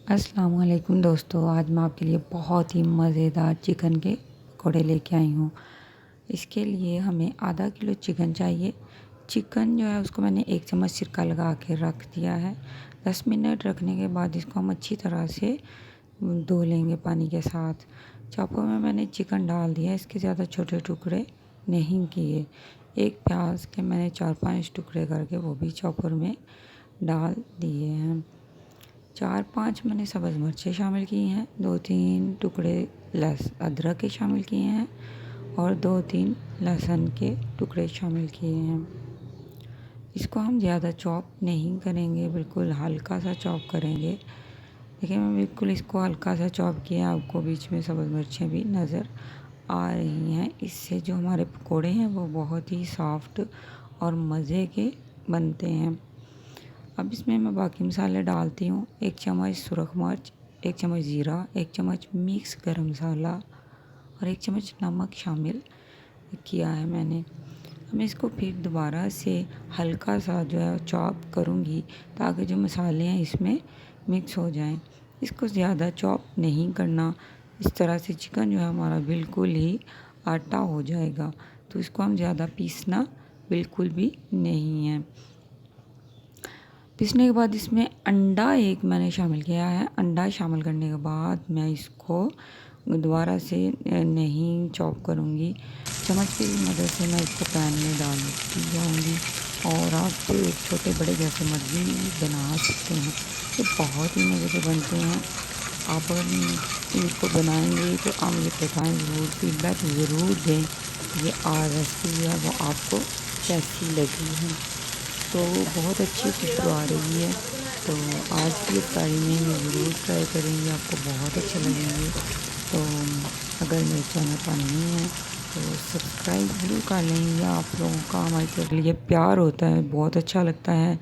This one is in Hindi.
अस्सलाम वालेकुम दोस्तों, आज मैं आपके लिए बहुत ही मज़ेदार चिकन के पकौड़े लेके आई हूँ। इसके लिए हमें आधा किलो चिकन चाहिए। चिकन जो है उसको मैंने 1 चम्मच सिरका लगा के रख दिया है। 10 मिनट रखने के बाद इसको हम अच्छी तरह से धो लेंगे पानी के साथ। चॉपर में मैंने चिकन डाल दिया, इसके ज़्यादा छोटे टुकड़े नहीं किए। एक प्याज के मैंने 4-5 टुकड़े करके वो भी चॉपर में डाल दिए हैं। 4-5 मैंने सब्ज़ मिर्चें शामिल की हैं, 2-3 टुकड़े अदरक के शामिल किए हैं और 2-3 लहसुन के टुकड़े शामिल किए हैं। इसको हम ज़्यादा चॉप नहीं करेंगे, बिल्कुल हल्का सा चॉप करेंगे। देखिए मैं बिल्कुल इसको हल्का सा चॉप किया, आपको बीच में सब्ज़ मिर्चें भी नज़र आ रही हैं। इससे जो हमारे पकोड़े हैं वो बहुत ही सॉफ्ट और मज़े के बनते हैं। अब इसमें मैं बाकी मसाले डालती हूँ। 1 चम्मच सुरख मिर्च, 1 चम्मच ज़ीरा, 1 चम्मच मिक्स गरम मसाला और 1 चम्मच नमक शामिल किया है मैंने। मैं इसको फिर दोबारा से हल्का सा जो है चॉप करूँगी ताकि जो मसाले हैं इसमें मिक्स हो जाएं। इसको ज़्यादा चॉप नहीं करना, इस तरह से चिकन जो है हमारा बिल्कुल ही आटा हो जाएगा, तो इसको हम ज़्यादा पीसना बिल्कुल भी नहीं है। पीसने के बाद इसमें अंडा एक मैंने शामिल किया है। अंडा शामिल करने के बाद मैं इसको दोबारा से नहीं चॉप करूँगी, चम्मच की मदद से मैं इसको पैन में डालती जाऊँगी और आप छोटे बड़े जैसे मर्ज़ी बना सकते हैं। ये बहुत ही मज़े के बनते हैं। आप अगर इनको बनाएंगे तो आप मुझे बताएं ज़रूर, फीडबैक ज़रूर दें ये रेसिपी है वो आपको कैसी लगी है। तो बहुत अच्छी खुशबू आ रही है, तो आज की इफ्तारी में ये ज़रूर ट्राई करेंगे, आपको बहुत अच्छे लगेंगे। तो अगर मेरे चैनल पर नहीं है तो सब्सक्राइब ज़रूर कर लें। ये आप लोगों का हमारे लिए प्यार होता है, बहुत अच्छा लगता है।